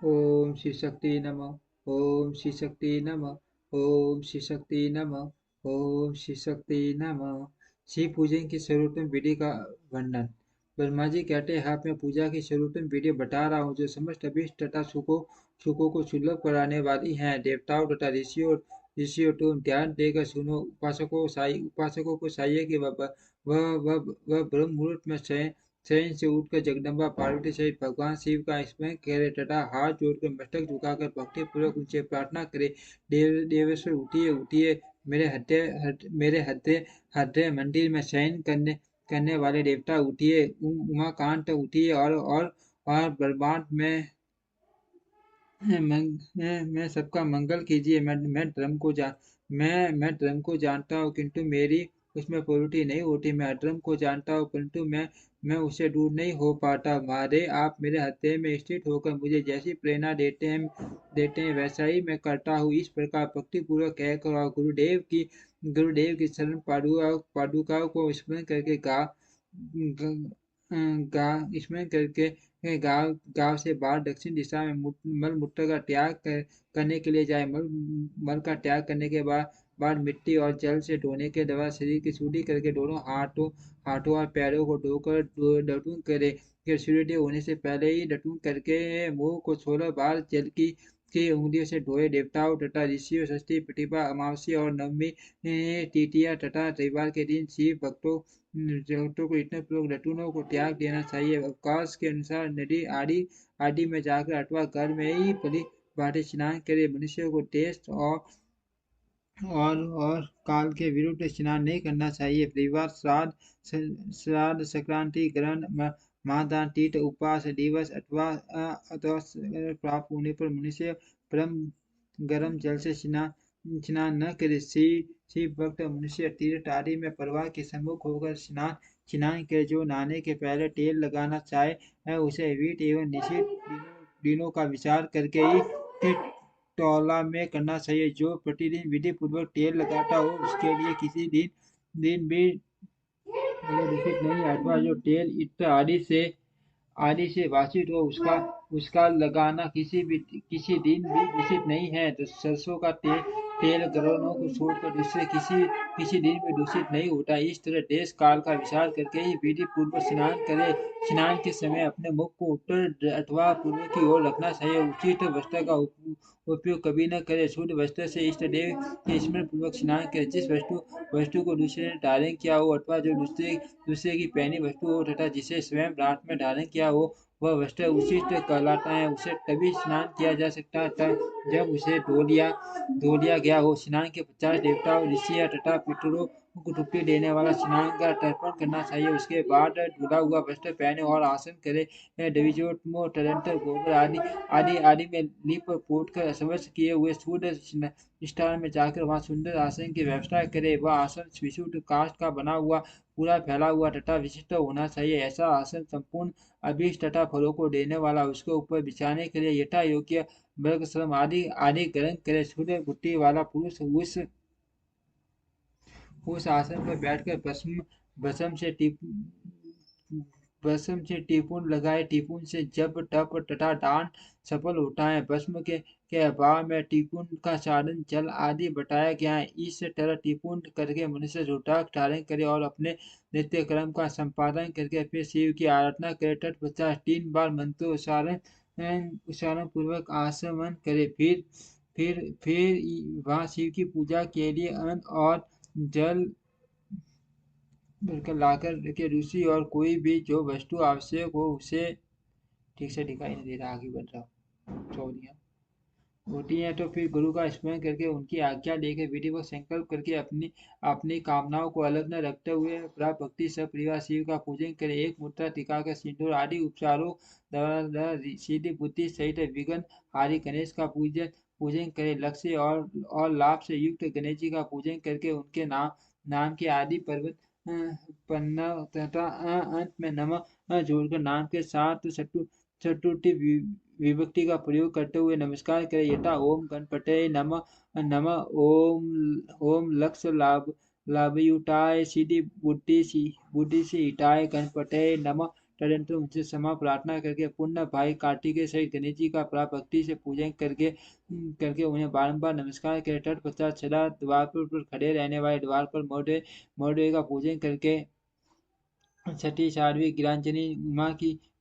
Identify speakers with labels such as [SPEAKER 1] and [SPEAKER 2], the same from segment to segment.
[SPEAKER 1] ओम श्री शक्ति नमः। ओम श्री शक्ति नमः। ओम श्री शक्ति नमः। ओम श्री शक्ति नमः। शिव पूजन की सर्वोत्तम विधि का वर्णन। ब्रह्मा जी कहते हैं, मैं पूजा की सर्वोत्तम विधि बता रहा हूँ जो समस्त अभीष्ट तथा सुखों को सुलभ कराने वाली है। देवताओं तथा ऋषियों तुम ध्यान देकर सुनो। उपासकों को चाहिए कि वह ब्रह्म मुहूर्त में शयन से उठकर जगदम्बा पार्वती सहित भगवान शिव का स्मरण करे तथा हाथ जोड़कर मस्तक झुकाकर भक्ति पूर्वक उनसे प्रार्थना करे। देवेश्वर उठिए उठिए, मेरे हृदय मंदिर में शयन करने वाले देवता उठिए। उमाकांत उठिए और ब्रह्मांड में सबका मंगल कीजिए। मैं धर्म को जानता हूँ, किंतु मेरी उसमें प्रवृत्ति नहीं होती। मैं अधर्म को जानता हूँ, परंतु मैं उससे दूर नहीं हो पाता। महादेव, आप मेरे हृदय में स्थित होकर मुझे जैसी प्रेरणा देते हैं वैसा ही मैं करता हूँ। इस प्रकार भक्ति पूर्वक कहकर और गुरुदेव की शरण पादुकाओं को स्मरण करके ग- गा स्मरण करके गांव से बाहर दक्षिण दिशा में मल मूत्र का त्याग करने के लिए जाए। मल का त्याग करने के बाद मिट्टी और जल से धोने के द्वारा शरीर की शुद्धि करके दोनों हाथों और पैरों को धोकर डटूं करे। फिर सूर्योदय होने से पहले ही डटूं करके मुंह को 16 बार जल की उंगलियों से धोए। देवताओं तथा ऋषियों षष्ठी प्रतिभा अमावस्या और नवमी तृतीया तथा रविवार के दिन शिव भक्तों को इतने पूर्वक रटूनों को त्याग देना चाहिए। अवकाश के अनुसार नदी आदि में जाकर अथवा घर में ही भली भांति स्नान करे। मनुष्य को देश और काल के विरुद्ध स्नान नहीं करना चाहिए। परिवार श्राद्ध संक्रांति ग्रहण महादान तीर्थ उपवास दिवस अथवा प्राप्त होने पर मनुष्य परम गर्म जल से स्नान न करे। शिव भक्त मनुष्य तीर्थ आदि में परिवार के सम्मुख होकर स्नान करे। जो नहाने के पहले तेल लगाना चाहे उसे विधि एवं निषिद्ध दिनों का विचार करके ही तौला में करना चाहिए। जो प्रतिदिन विधि पूर्वक तेल लगाता हो उसके लिए किसी दिन भी दूषित नहीं। अथवा जो तेल इत्र आदि से वांछित हो उसका लगाना किसी दिन भी दूषित नहीं है। तो सरसों का तेल ग्रहणों को छोड़कर दूसरे किसी दिन भी दूषित नहीं होता। इस तरह देश काल का विचार करके ही विधि पूर्वक स्नान करे। स्नान के समय अपने मुख को उत्तर अथवा पूर्व की ओर रखना चाहिए। उचित वस्त्र का उपयोग कभी न करे। शुद्ध वस्त्र से इष्ट देव के स्मरण पूर्वक स्नान करे। जिस वस्तु को दूसरे ने धारण किया हो अथवा जो दूसरे की पहनी वस्तु हो तथा जिसे स्वयं रात में धारण किया हो वह वस्त्र उचित कहलाता है। उसे तभी स्नान किया जा सकता था जब उसे धो लिया गया हो। स्नान के 50 देवताओं ऋषि तथा पितरों को तृप्ति देने वाला स्नान का तर्पण करना चाहिए। उसके बाद धुला हुआ वस्त्र पहने और आसन करे। दविजोत्मो तदंतर गोबर आदि में लीप पोत कर स्वच्छ किए हुए शुद्ध स्थान में जाकर वहां सुंदर आसन की व्यवस्था करे। वह आसन विशुद्ध काष्ठ का बना हुआ पूरा फैला हुआ तथा विशिष्ट होना चाहिए। ऐसा आसन संपूर्ण अभीष्ट तथा फलों को देने वाला। उसके ऊपर बिछाने के लिए यथा योग्य वर्ग श्रम आदि ग्रहण करे। शुद्ध बुद्धि वाला पुरुष उस आसन पर बैठकर भस्म से टिपुन लगाए। टिपुन से जप तप तथा दान सफल होता है। भस्म के अभाव में टिपुन का साधन जल आदि बताया गया है। इस तरह टिपुन करके मनुष्य रुद्राक्ष धारण करे और अपने नित्य कर्म का संपादन करके फिर शिव की आराधना करे। तत्पश्चात 3 बार उच्चारण पूर्वक आचमन करे। फिर वहां शिव की पूजा के लिए अन्न और जल भरकर लाकर के ऋषि और कोई भी जो वस्तु आवश्यक हो उसे ठीक से दिखाई नहीं दे रहा, आगे बढ़ रहा चौड़ियाँ होती हैं। तो फिर गुरु का स्मरण करके उनकी आज्ञा लेकर विधिवत संकल्प करके अपनी कामनाओं को अलग न रखते हुए प्राप्त भक्ति सब परिवार शिव का पूजन करे। एक मुद्रा टिकाकर सिंदूर आदि उपचारों द्वारा सीधी बुद्धि सहित विघ्न हारी गणेश का पूजन करे। लक्ष्य और लाभ से युक्त गणेश जी का पूजन करके उनके नाम के आदि पर्वत पन्ना तथा अंत में नमः जोड़कर नाम के साथ चतुर्थी विभक्ति का प्रयोग करते हुए नमस्कार करें। यथा ओम गणपते नमः नमः ओम लक्ष लाभयुताय सिद्धि बुद्धि से हिताय गणपते नमः तदनंतर उनसे क्षमा प्रार्थना करके पुण्य भाई कार्तिकेय सहित गणेश जी का प्राप्त भक्ति से पूजन करके उन्हें बारंबार नमस्कार करे। तत्पश्चात सदा द्वार पर खड़े रहने वाले द्वार पर मोड़े का पूजन करके छठी साध्वी गिरांजनी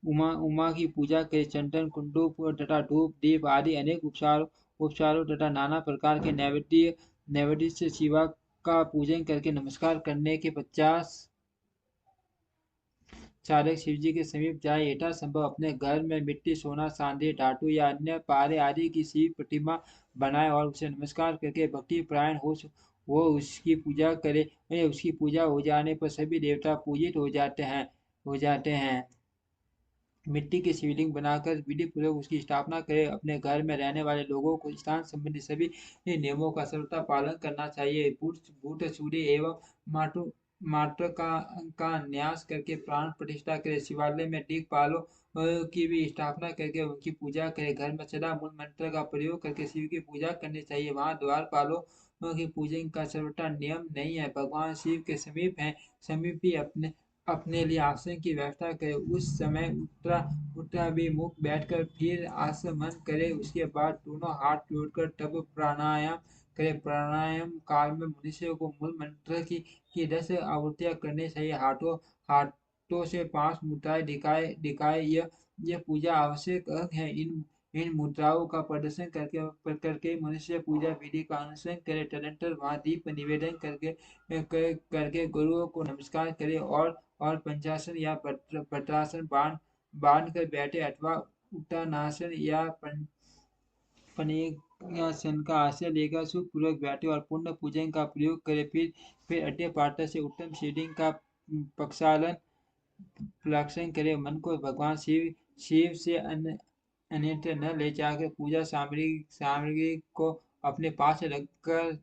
[SPEAKER 1] उमा की पूजा के चंदन कुंडू तथा धूप दीप आदि अनेक उपचारों तथा नाना प्रकार के नैवेद्य से शिवा का पूजन करके नमस्कार करने के पश्चात चालक शिवजी के समीप जाए। यथा संभव अपने घर में मिट्टी सोना चांदी धातु या अन्य पारे आदि की शिव प्रतिमा बनाए और उसे नमस्कार करके भक्ति प्रायण वो उसकी पूजा करे। उसकी पूजा हो जाने पर सभी देवता पूजित हो जाते हैं। मिट्टी की शिवलिंग बनाकर विधि पूर्वक उसकी स्थापना करे। अपने घर में रहने वाले लोगों को स्थान संबंधी सभी नियमों का सर्वथा पालन करना चाहिए। भूत सूर्य एवं मात्र का न्यास करके प्राण प्रतिष्ठा करे। शिवालय में दिक्पालों की भी स्थापना करके उनकी पूजा करे। घर में सदा मूल मंत्र का प्रयोग करके शिव की पूजा करनी चाहिए। वहाँ द्वारपालों की पूजन का सर्वथा नियम नहीं है। भगवान शिव के समीप ही अपने लिए आसन की व्यवस्था करे। उस समय उत्तराभिमुख बैठकर फिर आसमन करे। उसके बाद दोनों हाथ जोड़कर तब प्राणायाम करे। प्राणायाम काल में मनुष्य को मूल मंत्र की 10 आवृत्तियां करनी चाहिए। हाथों से 5 मुद्राएं दिखाए यह पूजा आवश्यक अंग है। इन मुद्राओं का प्रदर्शन करके मनुष्य पूजा विधि का अनुसरण करे। तदनंतर वहां दीप निवेदन करके गुरुओं को नमस्कार करे और पंचासन या भद्रासन बांध कर बैठे अथवा उत्तानासन या पनीयासन का आश्रय लेकर सुखपूर्वक बैठे और पुण्य पूजन का प्रयोग करे। फिर अड्डे पात्र से उत्तम शिवलिंग का प्रक्षालन करे। मन को भगवान शिव से अन्यत्र न ले जाकर पूजा सामग्री को अपने पास रखकर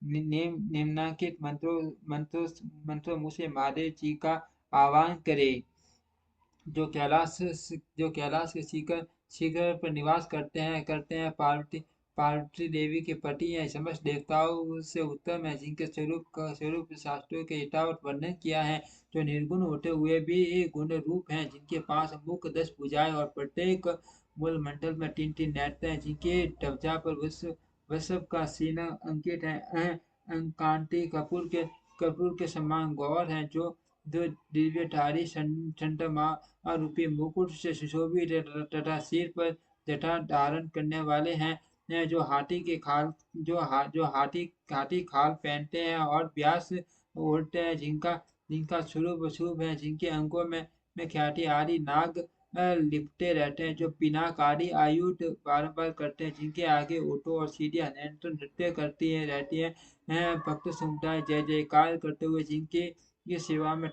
[SPEAKER 1] निम्नांकित मंत्रों मुँह से महादेव जी का आह्वान करे। जो कैलाश के शिखर पर निवास करते हैं पार्वती देवी के पति हैं। समस्त देवताओं से उत्तम है। जिनके स्वरूप शास्त्रों के यथावत वर्णन किया है। जो निर्गुण होते हुए भी गुण रूप हैं। जिनके पास मुख 10 भुजाएं और प्रत्येक मूल मंडल में 3 नेत्र हैं। जिनके ध्वजा पर वृषभ का सीना अंकित है। कांति कपूर के समान गौर हैं। जो दिव्यधारी चंद्रमा रूपी मुकुट से सुशोभित तथा सिर पर जटा धारण करने वाले हैं। जो हाथी खाल पहनते हैं और व्यास ओढ़ते हैं। जिनका स्वरूप शुभ है। जिनके अंगों में ख्याति आदि नाग लिपटे रहते हैं। जो पिनाक आदि आयुध बारंबार करते हैं। जिनके आगे ओटो और सीढ़ियां निरंतर नृत्य करती रहती है। भक्त समुदाय जय जयकार करते हुए जिनके ये सेवा में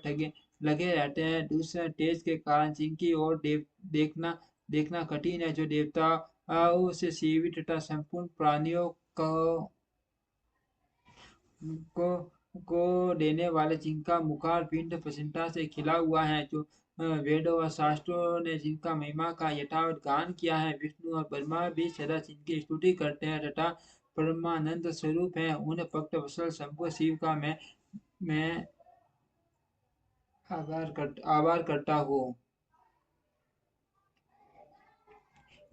[SPEAKER 1] लगे रहते हैं। दूसरा तेज के कारण जिनकी ओर देखना कठिन है। जो देवताओं से जीवित तथा संपूर्ण प्राणियों को देने वाले जिनका मुखार पिंड प्रसन्नता से खिला हुआ है। जो वेदों और शास्त्रों ने जिनका महिमा का यथावत गान किया है। विष्णु और ब्रह्मा भी सदा जिनकी स्तुति करते हैं तथा परमानंद स्वरूप है। उन भक्त वत्सल शंभु शिव का मैं आभार करता हूँ।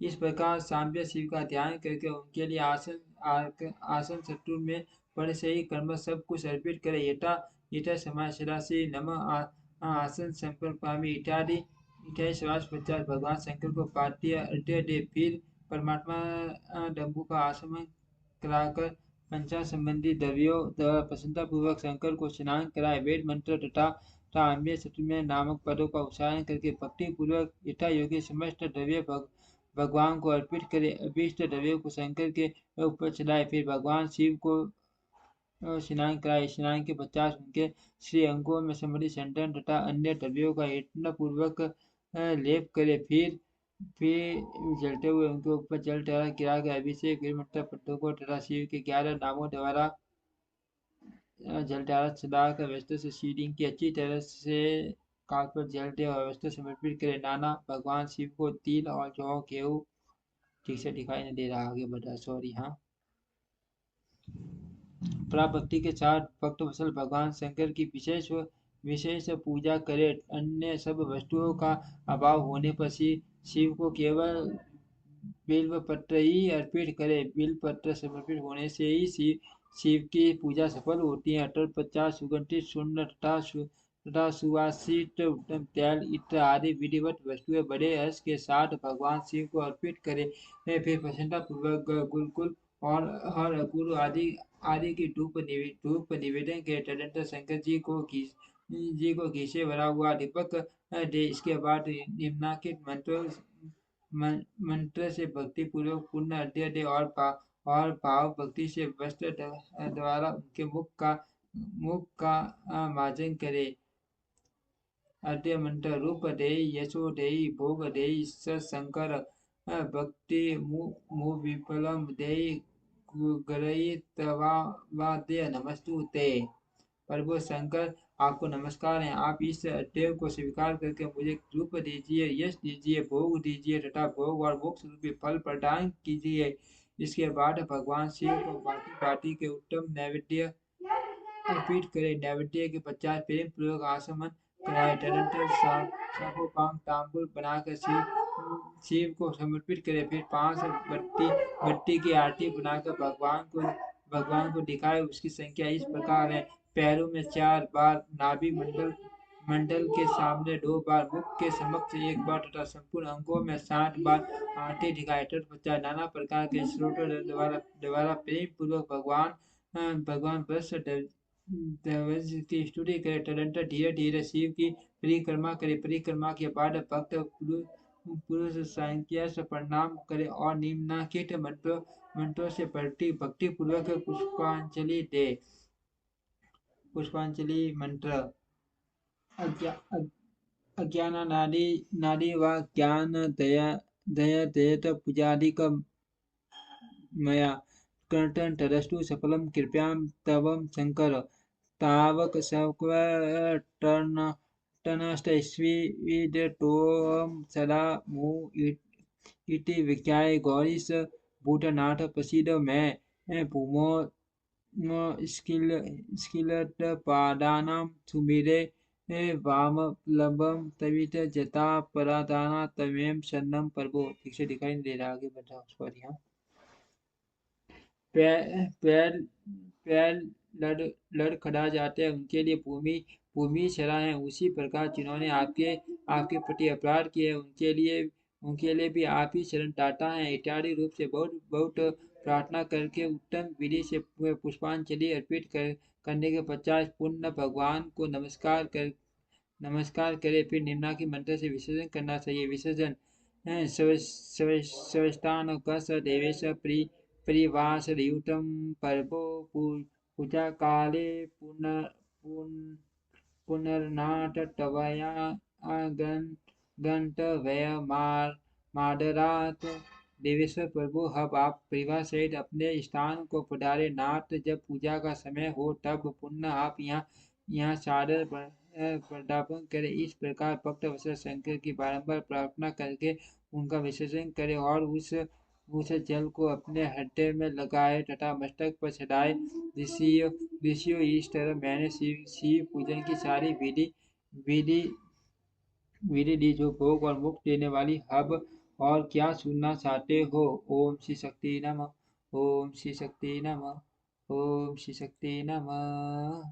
[SPEAKER 1] इस प्रकार सांबे शिव का ध्यान करके उनके लिए आसन शत्रु में पड़े से ही कर्म सब कुछ अर्पित करे। यथा समय सदा से नम आसन संपर्कामी इत्यादि श्वास पश्चात भगवान शंकर को पार्थिव अर्घ्य दे। फिर परमात्मा डम्बू का आसमन कराकर पंचांग संबंधी द्रव्यों द्वारा प्रसन्नता पूर्वक शंकर को स्नान कराए। वेद मंत्र तथा अन्य शत्रुघ्न नामक पदों का उच्चारण करके भक्ति पूर्वक यथा योग्य समस्त द्रव्य भगवान को अर्पित करे। अभीष्ट द्रव्यों को शंकर के ऊपर चढ़ाए। फिर भगवान शिव को स्नान कराए। स्नान के पश्चात उनके श्री अंगों में संबंधित चंदन तथा अन्य द्रव्यों का यत्न पूर्वक लेप करे। फिर जलते हुए उनके ऊपर जल गिरा के अभिषेक मंत्र पट्टों को तथा शिव के 11 नामों द्वारा जल चढ़ाकर व्यवस्था से शिवलिंग की अच्छी तरह से काल पर जल दे और व्यवस्था समर्पित करे। नाना भगवान शिव को तिल और जौ गेहूं ठीक से दिखाई नहीं दे रहा, आगे बढ़ा, सॉरी। हाँ, प्राप्त भक्ति के साथ भक्त वत्सल भगवान शंकर की विशेष विशेष पूजा करें। अन्य सब वस्तुओं का अभाव होने पर शिव को केवल बिल्व पत्र ही अर्पित करें। बिल्व पत्र समर्पित होने से ही शिव की पूजा सफल होती है। अटल 50 सुगंधित सुन्न तथा सुवासित उत्तम तेल इत्र आदि विधिवत वस्तुएं बड़े हर्ष के साथ भगवान शिव को अर्पित करें। फिर प्रसन्नता पूर्वक गुलकुल और हर गुरु आदि आदि की धूप निवेदन के तदंतर शंकर जी को घी से भरा हुआ दीपक दे। इसके बाद निम्नांकित मंत्र से भक्ति पूर्वक पूर्ण अध्यय दे और भाव भक्ति से वस्त्र द्वारा उनके मुख का मार्जन करे। अद्य मंत्र रूप देहि यशो देहि भोग देहि शंकर भक्ति विफलम देहि गुरई तवाद्य नमस्तु ते। प्रभु शंकर, आपको नमस्कार है। आप इस अध्याय को स्वीकार करके मुझे रूप दीजिए, यश दीजिए, भोग दीजिए तथा भोग और मोक्ष रूपी फल प्रदान कीजिए। इसके बाद भगवान शिव को भांति भांति के उत्तम नैवेद्य अर्पित करें। नैवेद्य के पश्चात प्रेम पूर्वक आचमन कराए। तदनंतर साकोपांग तांबूल बनाकर शिव को समर्पित करें। फिर 5 बत्ती की आरती बनाकर भगवान को दिखाए। उसकी संख्या इस प्रकार है: पैरों में 4 बार, नाभि मंडल के सामने 2 बार, मुख के समक्ष 1 बार तथा संपूर्ण अंगों में 7 बार आरती दिखाए। तत्पश्चात नाना प्रकार के श्लोकों द्वारा प्रेम पूर्वक भगवान बस ध्वज की स्तुति करे। तदनंतर धीरे धीरे शिव की परिक्रमा करे। परिक्रमा के बाद भक्त पुरुष संख्या से प्रणाम करे और निम्नलिखित मंत्रों से भक्ति पूर्वक पुष्पांजलि दे। पुष्पांजलि मंत्र: अज्ञानादि वा ज्ञान दयतेत पूजादिक मया कर्तन तदस्तु सफलम कृपयां तव शंकर। तावक सकवटनष्टस्विदतोऽहं सदा मु इति विज्ञाय गौरीश भूतनाथ प्रसीद मे भूमौ स्खिलत्पादानां सुमिरे वामलंबं तवित जटापराधाना तमें शरणं प्रभो। ठीक से दिखाई नहीं दे रहा, आगे बढ़ा सॉरी। हाँ, पैर पैर लड़खड़ा जाते हैं, उनके लिए भूमि शरा है। उसी प्रकार जिन्होंने आपके प्रति अपराध किए उनके लिए भी आप ही शरण टाटा है। इत्यादि रूप से बहुत प्रार्थना करके उत्तम विधि से पुष्पांजलि अर्पित करने के पश्चात पुनः भगवान को नमस्कार करे। फिर निम्नलिखित मंत्र से विसर्जन करना चाहिए। विसर्जन: स्वस्थान कस देवेश परिवासयुतं पर्वो पूजा काले पुनर्नाटवया गंतव्यमादरात्। देवेश्वर प्रभु, अब आप परिवार सहित अपने स्थान को पधारे। नाथ, जब पूजा का समय हो तब पुनः आप यहाँ सादर पदार्पण करें। इस प्रकार भक्त वत्सल शंकर की बारंबार प्रार्थना करके उनका विसर्जन करें और उस जल को अपने हृदय में लगाए तथा मस्तक पर चढ़ाए। ऋषियों, इस तरह मैंने शिव पूजन की सारी विधि दी जो भोग और मुक्ति देने वाली। अब और क्या सुनना चाहते हो? ओम श्री शक्ति नमः। ओम श्री शक्ति नमः। ओम श्री शक्ति नमः।